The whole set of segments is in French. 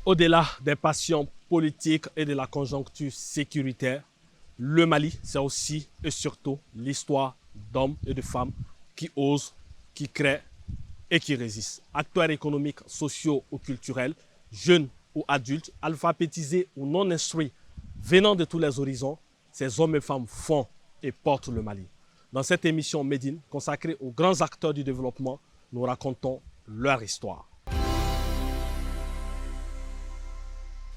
Au-delà des passions politiques et de la conjoncture sécuritaire, le Mali, c'est aussi et surtout l'histoire d'hommes et de femmes qui osent, qui créent et qui résistent. Acteurs économiques, sociaux ou culturels, jeunes ou adultes, alphabétisés ou non instruits, venant de tous les horizons, ces hommes et femmes font et portent le Mali. Dans cette émission Médine, consacrée aux grands acteurs du développement, nous racontons leur histoire.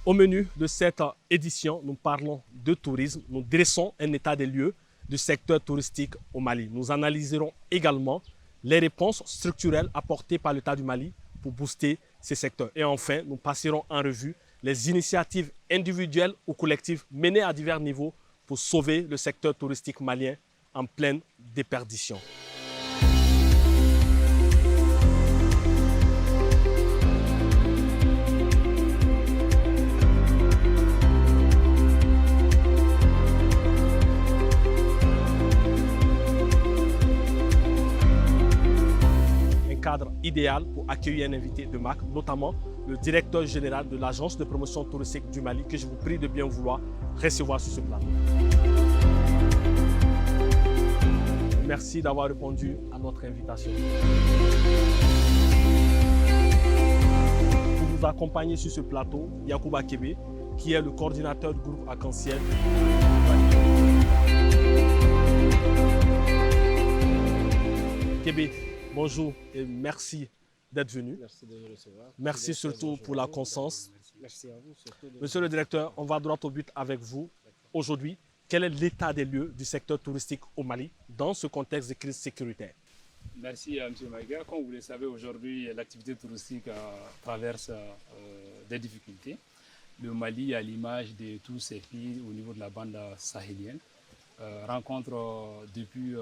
Au menu de cette édition, nous parlons de tourisme. Nous dressons un état des lieux du secteur touristique au Mali. Nous analyserons également les réponses structurelles apportées par l'État du Mali pour booster ces secteurs. Et enfin, nous passerons en revue les initiatives individuelles ou collectives menées à divers niveaux pour sauver le secteur touristique malien en pleine déperdition. Cadre idéal pour accueillir un invité de marque, notamment le directeur général de l'agence de promotion touristique du Mali, que je vous prie de bien vouloir recevoir sur ce plateau. Merci d'avoir répondu à notre invitation. Pour vous accompagner sur ce plateau, Yacouba Kébé, qui est le coordinateur du groupe Arc-en-Ciel. Kébé, bonjour et merci d'être venu. Merci de me recevoir. Merci surtout pour la conscience. Merci à vous. Monsieur le directeur, on va droit au but avec vous. Aujourd'hui, quel est l'état des lieux du secteur touristique au Mali dans ce contexte de crise sécuritaire? Merci à M. Maïga. Comme vous le savez, aujourd'hui, l'activité touristique traverse des difficultés. Le Mali, à l'image de tous ces pays au niveau de la bande sahélienne, rencontre depuis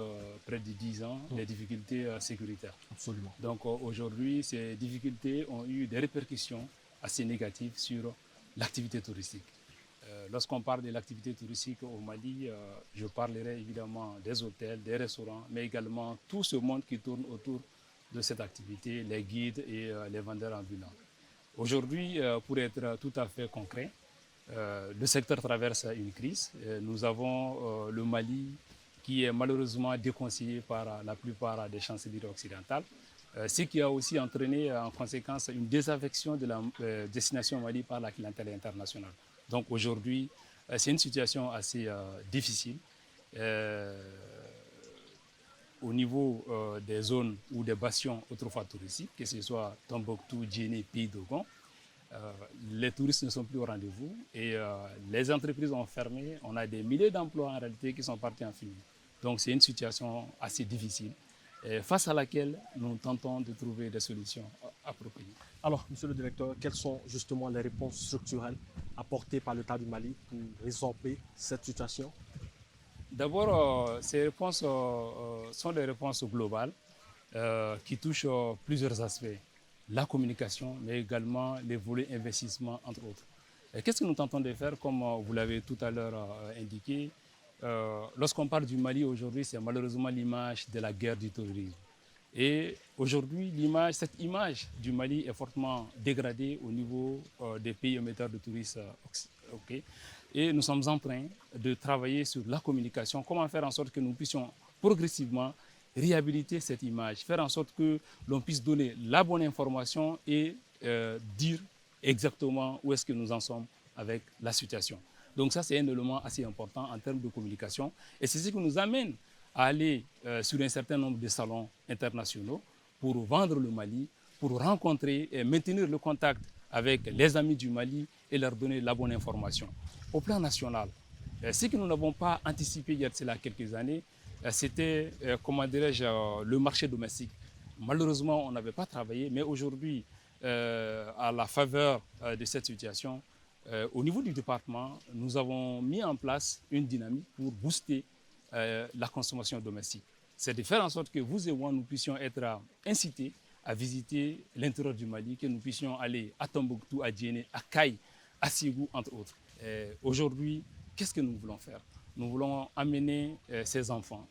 près de 10 ans des difficultés sécuritaires. Absolument. Donc aujourd'hui, ces difficultés ont eu des répercussions assez négatives sur l'activité touristique. Lorsqu'on parle de l'activité touristique au Mali, je parlerai évidemment des hôtels, des restaurants, mais également tout ce monde qui tourne autour de cette activité, les guides et les vendeurs ambulants. Aujourd'hui, pour être tout à fait concret, le secteur traverse une crise. Nous avons le Mali qui est malheureusement déconseillé par la plupart des chancelleries occidentales, ce qui a aussi entraîné en conséquence une désaffection de la destination Mali par la clientèle internationale. Donc aujourd'hui, c'est une situation assez difficile. Au niveau des zones ou des bastions autrefois touristiques, que ce soit Tombouctou, Djenné, Pays Dogon, les touristes ne sont plus au rendez-vous et les entreprises ont fermé. On a des milliers d'emplois en réalité qui sont partis en fumée. Donc c'est une situation assez difficile face à laquelle nous tentons de trouver des solutions appropriées. Alors, monsieur le directeur, quelles sont justement les réponses structurelles apportées par l'État du Mali pour résorber cette situation? D'abord, ces réponses sont des réponses globales qui touchent plusieurs aspects. La communication, mais également les volets investissement, entre autres. Qu'est-ce que nous tentons de faire, comme vous l'avez tout à l'heure indiqué? Lorsqu'on parle du Mali aujourd'hui, c'est malheureusement l'image de la guerre du terrorisme. Et aujourd'hui, cette image du Mali est fortement dégradée au niveau des pays émetteurs de touristes. Et nous sommes en train de travailler sur la communication, comment faire en sorte que nous puissions progressivement réhabiliter cette image, faire en sorte que l'on puisse donner la bonne information et dire exactement où est-ce que nous en sommes avec la situation. Donc ça, c'est un élément assez important en termes de communication. Et c'est ce qui nous amène à aller sur un certain nombre de salons internationaux pour vendre le Mali, pour rencontrer et maintenir le contact avec les amis du Mali et leur donner la bonne information. Au plan national, ce que nous n'avons pas anticipé il y a de cela quelques années, c'était, comment dirais-je, le marché domestique. Malheureusement, on n'avait pas travaillé, mais aujourd'hui, à la faveur de cette situation, au niveau du département, nous avons mis en place une dynamique pour booster la consommation domestique. C'est de faire en sorte que vous et moi, nous puissions être incités à visiter l'intérieur du Mali, que nous puissions aller à Tombouctou, à Djenné, à Kay, à Ségou, entre autres. Aujourd'hui, qu'est-ce que nous voulons faire? Nous voulons amener ces enfants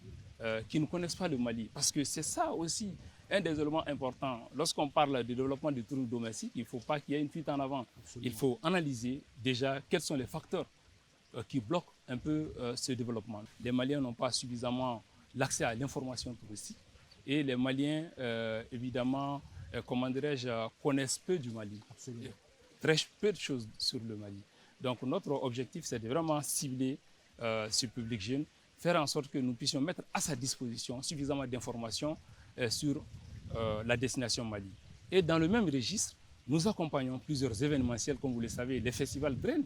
qui ne connaissent pas le Mali, parce que c'est ça aussi un des éléments importants, lorsqu'on parle du développement du tourisme domestique, il ne faut pas qu'il y ait une fuite en avant. Absolument. Il faut analyser déjà quels sont les facteurs qui bloquent un peu ce développement. Les Maliens n'ont pas suffisamment l'accès à l'information touristique et les Maliens, évidemment, comment dirais-je, connaissent peu du Mali. Absolument. Très peu de choses sur le Mali. Donc notre objectif, c'est de vraiment cibler ce public jeune, faire en sorte que nous puissions mettre à sa disposition suffisamment d'informations sur la destination Mali. Et dans le même registre, nous accompagnons plusieurs événementiels, comme vous le savez, les festivals drainent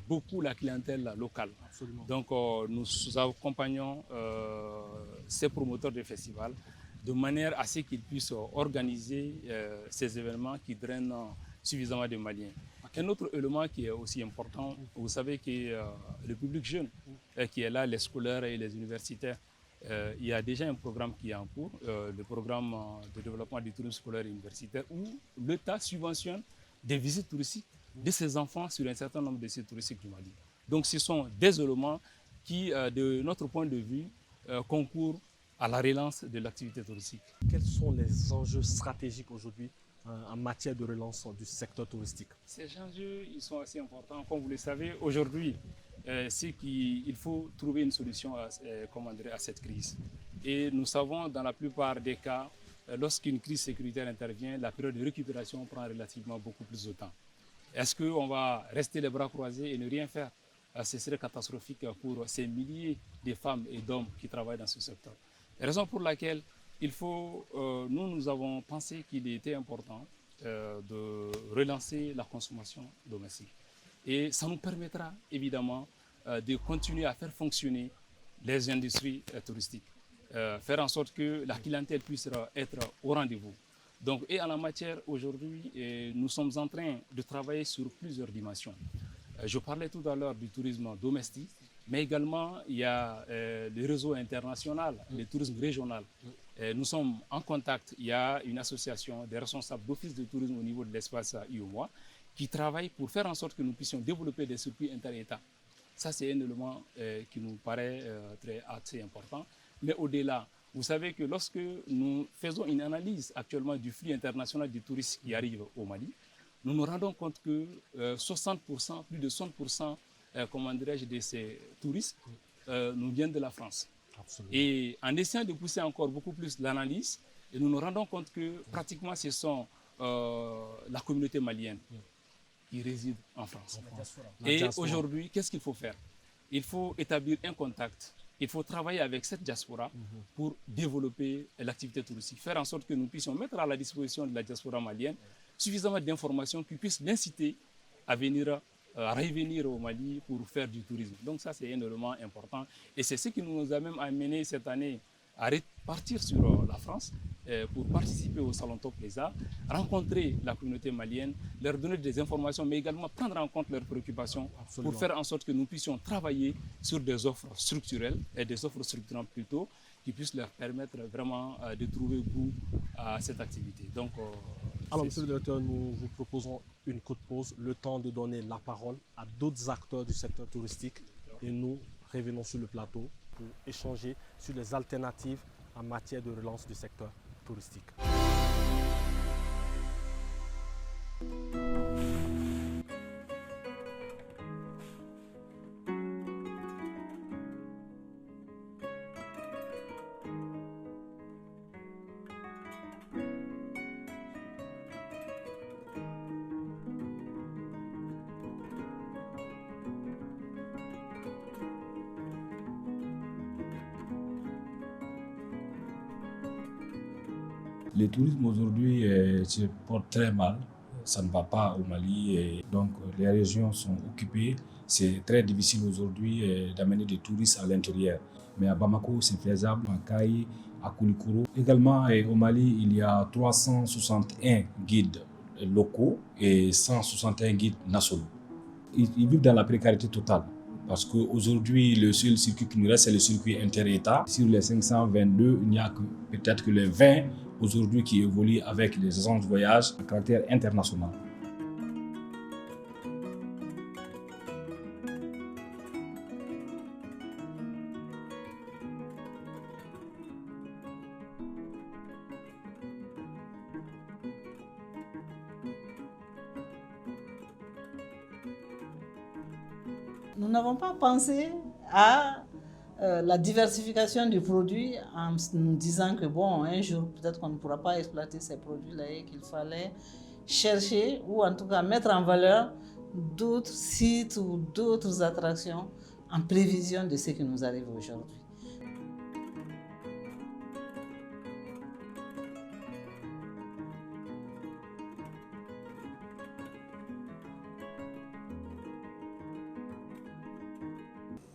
beaucoup la clientèle locale. Absolument. Donc nous accompagnons ces promoteurs de festivals de manière à ce qu'ils puissent organiser ces événements qui drainent suffisamment de Maliens. Un autre élément qui est aussi important, vous savez que le public jeune qui est là, les scolaires et les universitaires, il y a déjà un programme qui est en cours, le programme de développement du tourisme scolaire et universitaire, où l'État subventionne des visites touristiques de ces enfants sur un certain nombre de sites touristiques du Mali. Donc ce sont des éléments qui, de notre point de vue, concourent à la relance de l'activité touristique. Quels sont les enjeux stratégiques aujourd'hui en matière de relance du secteur touristique? Ces enjeux, ils sont assez importants. Comme vous le savez, aujourd'hui, c'est qu'il faut trouver une solution à cette crise. Et nous savons, dans la plupart des cas, lorsqu'une crise sécuritaire intervient, la période de récupération prend relativement beaucoup plus de temps. Est-ce qu'on va rester les bras croisés et ne rien faire? Ce serait catastrophique pour ces milliers de femmes et d'hommes qui travaillent dans ce secteur. Raison pour laquelle nous avons pensé qu'il était important de relancer la consommation domestique. Et ça nous permettra évidemment de continuer à faire fonctionner les industries touristiques, faire en sorte que la clientèle puisse être au rendez-vous. Donc, et en la matière, aujourd'hui, nous sommes en train de travailler sur plusieurs dimensions. Je parlais tout à l'heure du tourisme domestique, mais également il y a le réseau international, le tourisme régional. Nous sommes en contact, il y a une association des responsables d'office de tourisme au niveau de l'espace IOMOA qui travaille pour faire en sorte que nous puissions développer des circuits inter-États. Ça, c'est un élément qui nous paraît assez important. Mais au-delà, vous savez que lorsque nous faisons une analyse actuellement du flux international du tourisme qui arrive au Mali, nous nous rendons compte que 60%, plus de 60%, de ces touristes nous viennent de la France. Absolument. Et en essayant de pousser encore beaucoup plus l'analyse, nous nous rendons compte que pratiquement ce sont la communauté malienne qui réside en France. Et aujourd'hui, qu'est-ce qu'il faut faire? Il faut établir un contact. Il faut travailler avec cette diaspora pour développer l'activité touristique, faire en sorte que nous puissions mettre à la disposition de la diaspora malienne suffisamment d'informations qui puissent l'inciter à revenir au Mali pour faire du tourisme. Donc ça, c'est un élément important. Et c'est ce qui nous a même amené cette année à repartir sur la France pour participer au Salon Top Plaza, rencontrer la communauté malienne, leur donner des informations, mais également prendre en compte leurs préoccupations. Absolument. Pour faire en sorte que nous puissions travailler sur des offres structurelles, et des offres structurantes plutôt, qui puissent leur permettre vraiment de trouver goût à cette activité. Donc, alors, monsieur le directeur, nous vous proposons une courte pause, le temps de donner la parole à d'autres acteurs du secteur touristique et nous revenons sur le plateau pour échanger sur les alternatives en matière de relance du secteur touristique. Le tourisme aujourd'hui se porte très mal, ça ne va pas au Mali et donc les régions sont occupées. C'est très difficile aujourd'hui d'amener des touristes à l'intérieur. Mais à Bamako, c'est faisable, à Kaï, à Koulikoro. Également au Mali, il y a 361 guides locaux et 161 guides nationaux. Ils vivent dans la précarité totale. Parce qu'aujourd'hui, le seul circuit qui nous reste, c'est le circuit inter-État. Sur les 522, il n'y a peut-être que les 20 aujourd'hui qui évoluent avec les agences de voyage à caractère international. Nous n'avons pas pensé à la diversification du produit en nous disant que bon, un jour, peut-être qu'on ne pourra pas exploiter ces produits-là et qu'il fallait chercher ou en tout cas mettre en valeur d'autres sites ou d'autres attractions en prévision de ce qui nous arrive aujourd'hui.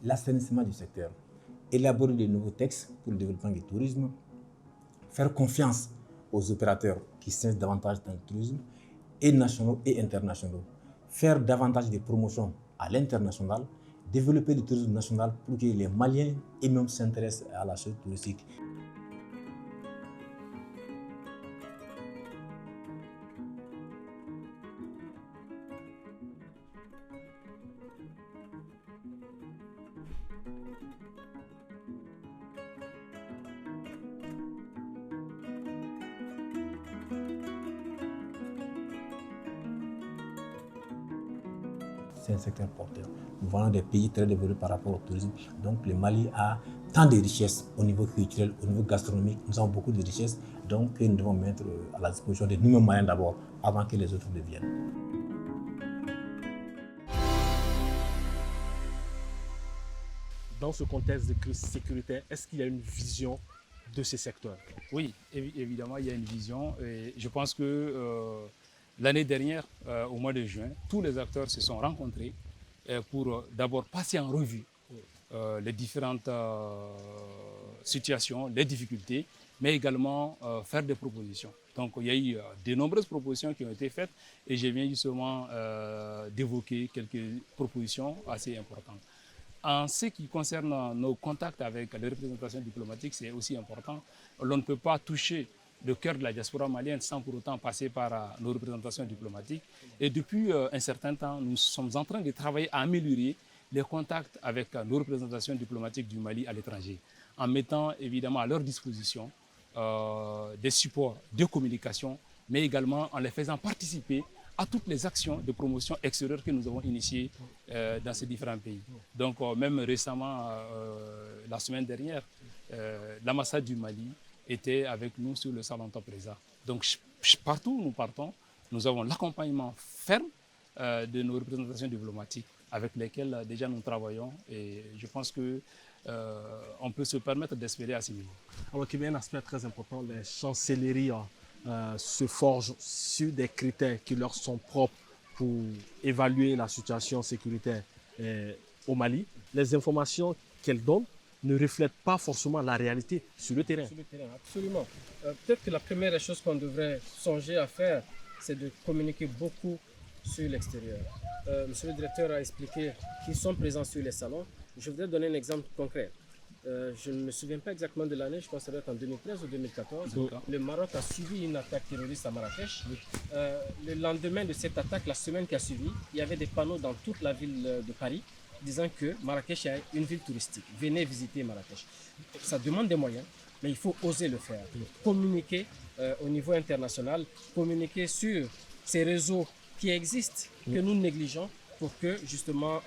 L'assainissement du secteur, élaborer de nouveaux textes pour le développement du tourisme, faire confiance aux opérateurs qui s'inscrivent davantage dans le tourisme, et nationaux et internationaux, faire davantage de promotions à l'international, développer le tourisme national pour que les Maliens eux-mêmes s'intéressent à la chose touristique. C'est un secteur porteur. Nous voyons des pays très développés par rapport au tourisme. Donc le Mali a tant de richesses au niveau culturel, au niveau gastronomique. Nous avons beaucoup de richesses donc, que nous devons mettre à la disposition de nous-mêmes Maliens d'abord, avant que les autres ne viennent. Dans ce contexte de crise sécuritaire, est-ce qu'il y a une vision de ces secteurs? Oui, évidemment, il y a une vision. Et je pense que l'année dernière, au mois de juin, tous les acteurs se sont rencontrés pour d'abord passer en revue les différentes situations, les difficultés, mais également faire des propositions. Donc il y a eu de nombreuses propositions qui ont été faites et je viens justement d'évoquer quelques propositions assez importantes. En ce qui concerne nos contacts avec les représentations diplomatiques, c'est aussi important. On ne peut pas toucher le cœur de la diaspora malienne sans pour autant passer par nos représentations diplomatiques. Et depuis un certain temps, nous sommes en train de travailler à améliorer les contacts avec nos représentations diplomatiques du Mali à l'étranger, en mettant évidemment à leur disposition des supports de communication, mais également en les faisant participer à toutes les actions de promotion extérieure que nous avons initiées dans ces différents pays. Donc même récemment, la semaine dernière, l'ambassade du Mali était avec nous sur le salon Top Reza. Donc partout où nous partons, nous avons l'accompagnement ferme de nos représentations diplomatiques avec lesquelles déjà nous travaillons et je pense que on peut se permettre d'espérer à ce niveau. Alors qu'il y a un aspect très important, les chancelleries se forgent sur des critères qui leur sont propres pour évaluer la situation sécuritaire au Mali. Les informations qu'elles donnent ne reflètent pas forcément la réalité sur le terrain. Sur le terrain, absolument. Peut-être que la première chose qu'on devrait songer à faire, c'est de communiquer beaucoup sur l'extérieur. Monsieur le directeur a expliqué qu'ils sont présents sur les salons. Je voudrais donner un exemple concret. Je ne me souviens pas exactement de l'année, je pense que ça doit être en 2013 ou 2014. Le Maroc a subi une attaque terroriste à Marrakech. Le lendemain de cette attaque, la semaine qui a suivi, il y avait des panneaux dans toute la ville de Paris disant que Marrakech est une ville touristique. Venez visiter Marrakech. Ça demande des moyens, mais il faut oser le faire. Communiquer au niveau international, communiquer sur ces réseaux qui existent, que nous négligeons pour que justement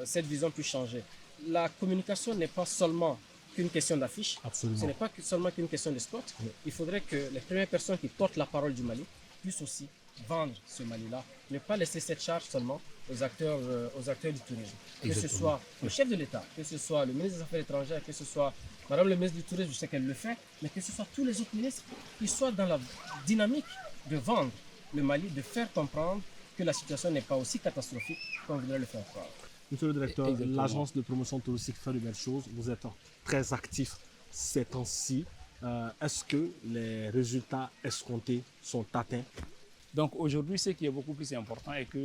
cette vision puisse changer. La communication n'est pas seulement qu'une question d'affiche, ce n'est pas seulement qu'une question de spot. Il faudrait que les premières personnes qui portent la parole du Mali puissent aussi vendre ce Mali-là, ne pas laisser cette charge seulement aux acteurs du tourisme. Que ce soit le chef de l'État, que ce soit le ministre des Affaires étrangères, que ce soit Madame le ministre du Tourisme, je sais qu'elle le fait, mais que ce soit tous les autres ministres qui soient dans la dynamique de vendre le Mali, de faire comprendre que la situation n'est pas aussi catastrophique qu'on voudrait le faire croire. Monsieur le directeur, l'agence de promotion touristique fait de belles choses. Vous êtes très actif ces temps-ci. Est-ce que les résultats escomptés sont atteints? Donc aujourd'hui, ce qui est beaucoup plus important est que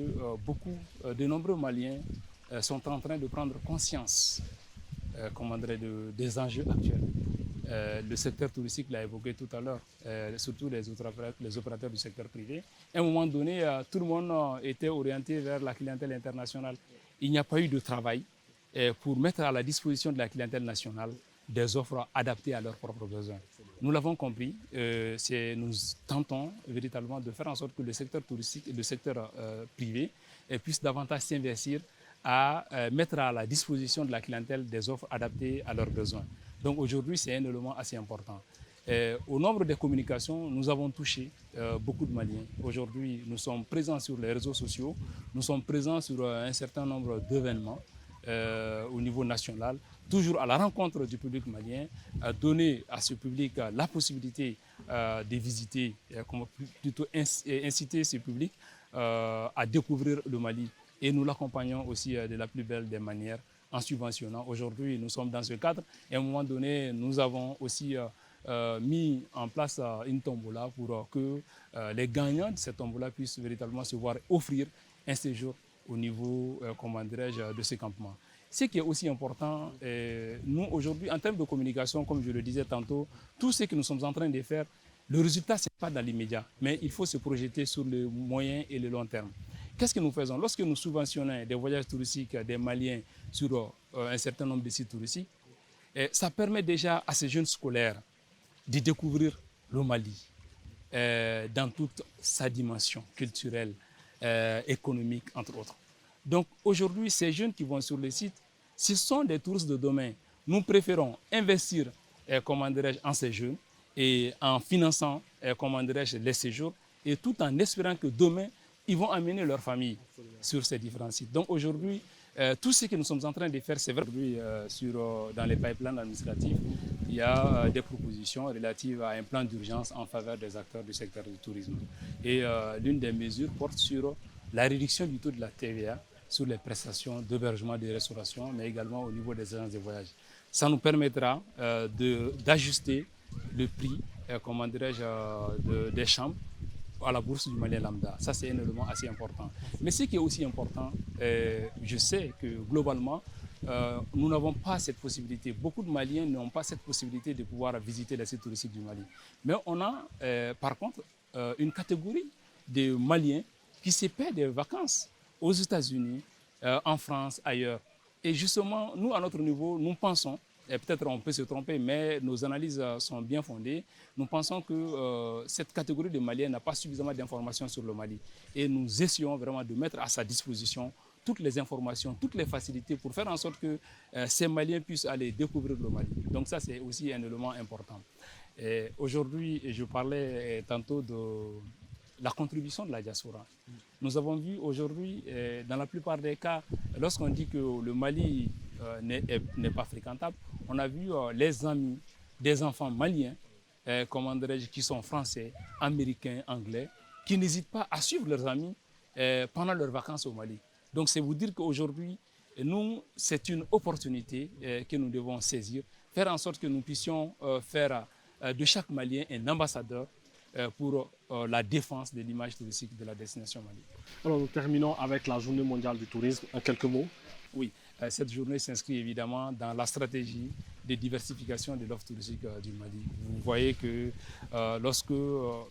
de nombreux Maliens sont en train de prendre conscience des enjeux actuels. Le secteur touristique l'a évoqué tout à l'heure, surtout les opérateurs du secteur privé. À un moment donné, tout le monde était orienté vers la clientèle internationale. Il n'y a pas eu de travail pour mettre à la disposition de la clientèle nationale des offres adaptées à leurs propres besoins. Nous l'avons compris, nous tentons véritablement de faire en sorte que le secteur touristique et le secteur privé puissent davantage s'investir à mettre à la disposition de la clientèle des offres adaptées à leurs besoins. Donc aujourd'hui, c'est un élément assez important. Au nombre des communications, nous avons touché beaucoup de Maliens. Aujourd'hui, nous sommes présents sur les réseaux sociaux, nous sommes présents sur un certain nombre d'événements au niveau national, toujours à la rencontre du public malien, donner à ce public la possibilité de visiter, plutôt inciter ce public à découvrir le Mali. Et nous l'accompagnons aussi de la plus belle des manières en subventionnant. Aujourd'hui, nous sommes dans ce cadre et à un moment donné, nous avons aussi mis en place une tombola pour que les gagnants de cette tombola puissent véritablement se voir offrir un séjour au niveau, de ce campement. Ce qui est aussi important, nous aujourd'hui, en termes de communication, comme je le disais tantôt, tout ce que nous sommes en train de faire, le résultat, ce n'est pas dans l'immédiat, mais il faut se projeter sur le moyen et le long terme. Qu'est-ce que nous faisons? Lorsque nous subventionnons des voyages touristiques des Maliens sur un certain nombre de sites touristiques, ça permet déjà à ces jeunes scolaires de découvrir le Mali dans toute sa dimension culturelle, économique, entre autres. Donc aujourd'hui, ces jeunes qui vont sur le site, ce sont des touristes de demain. Nous préférons investir en ces jeunes et en finançant les séjours et tout en espérant que demain, ils vont amener leur famille sur ces différents sites. Donc aujourd'hui, tout ce que nous sommes en train de faire, c'est vrai. Dans les pipelines administratifs, il y a des propositions relatives à un plan d'urgence en faveur des acteurs du secteur du tourisme. Et l'une des mesures porte sur la réduction du taux de la TVA sur les prestations d'hébergement et de restauration, mais également au niveau des agences de voyage. Ça nous permettra d'ajuster le prix des chambres à la bourse du Malien lambda. Ça, c'est un élément assez important. Mais ce qui est aussi important, je sais que globalement, nous n'avons pas cette possibilité. Beaucoup de Maliens n'ont pas cette possibilité de pouvoir visiter les sites touristiques du Mali. Mais on a, par contre, une catégorie de Maliens qui se paient des vacances aux États-Unis, en France, ailleurs. Et justement, nous, à notre niveau, nous pensons, et peut-être on peut se tromper, mais nos analyses sont bien fondées. Nous pensons que cette catégorie de Maliens n'a pas suffisamment d'informations sur le Mali. Et nous essayons vraiment de mettre à sa disposition toutes les informations, toutes les facilités pour faire en sorte que ces Maliens puissent aller découvrir le Mali. Donc ça, c'est aussi un élément important. Aujourd'hui, je parlais tantôt de la contribution de la diaspora. Nous avons vu aujourd'hui, dans la plupart des cas, lorsqu'on dit que le Mali n'est pas fréquentable, on a vu les amis des enfants maliens, qui sont français, américains, anglais, qui n'hésitent pas à suivre leurs amis pendant leurs vacances au Mali. Donc c'est vous dire qu'aujourd'hui, nous, c'est une opportunité que nous devons saisir, faire en sorte que nous puissions faire de chaque Malien un ambassadeur pour la défense de l'image touristique de la destination Mali. Alors nous terminons avec la Journée mondiale du tourisme. En quelques mots. Oui, cette journée s'inscrit évidemment dans la stratégie de diversification de l'offre touristique du Mali. Vous voyez que lorsque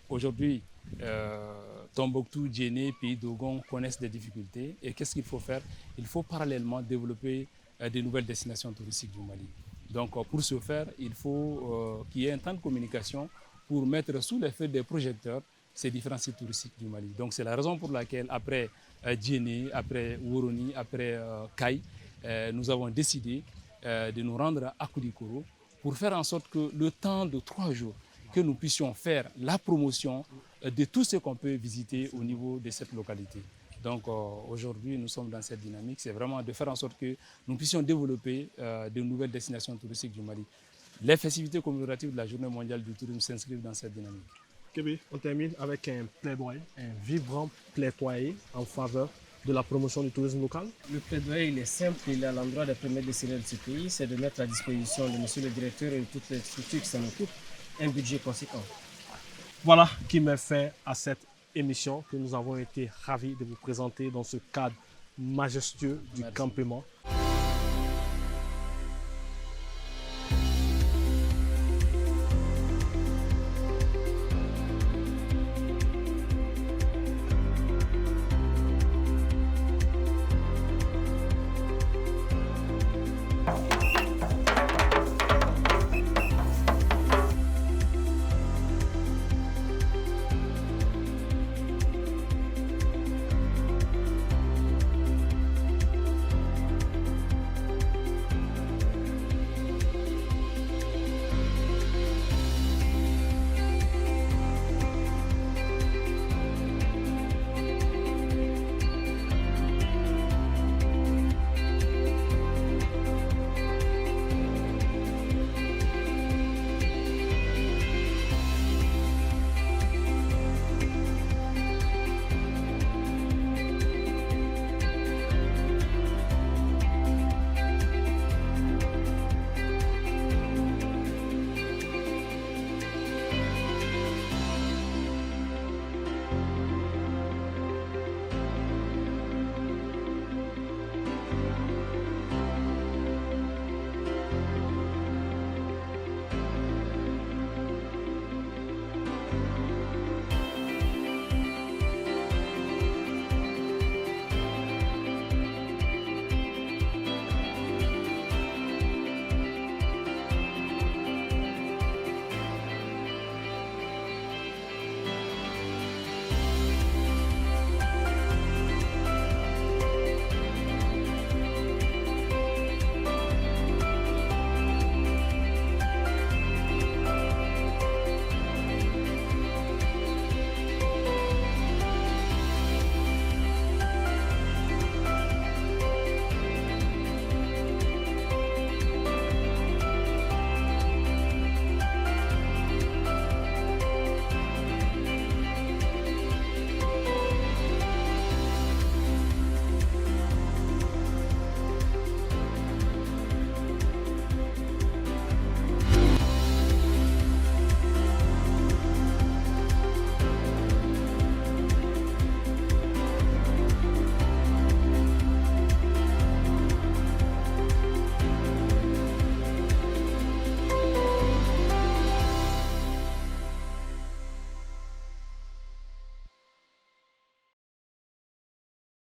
aujourd'hui Tombouctou, Djenné, Pays d'Ogon connaissent des difficultés, et qu'est-ce qu'il faut faire? Il faut parallèlement développer de nouvelles destinations touristiques du Mali. Donc pour ce faire, il faut qu'il y ait un temps de communication pour mettre sous l'effet des projecteurs ces différents sites touristiques du Mali. Donc c'est la raison pour laquelle après Djenné, après Woroni, après Kaï, nous avons décidé de nous rendre à Koulikoro pour faire en sorte que le temps de 3 jours, que nous puissions faire la promotion de tout ce qu'on peut visiter au niveau de cette localité. Donc aujourd'hui, nous sommes dans cette dynamique, c'est vraiment de faire en sorte que nous puissions développer de nouvelles destinations touristiques du Mali. Les festivités commémoratives de la Journée mondiale du tourisme s'inscrivent dans cette dynamique. Kébé, on termine avec un plaidoyer, un vibrant plaidoyer en faveur de la promotion du tourisme local. Le plaidoyer, il est simple, il est à l'endroit des premiers décideurs de ce pays, c'est de mettre à disposition de monsieur le directeur et de toutes les structures qui s'en occupent un budget conséquent. Voilà qui met fin à cette émission que nous avons été ravis de vous présenter dans ce cadre majestueux du campement.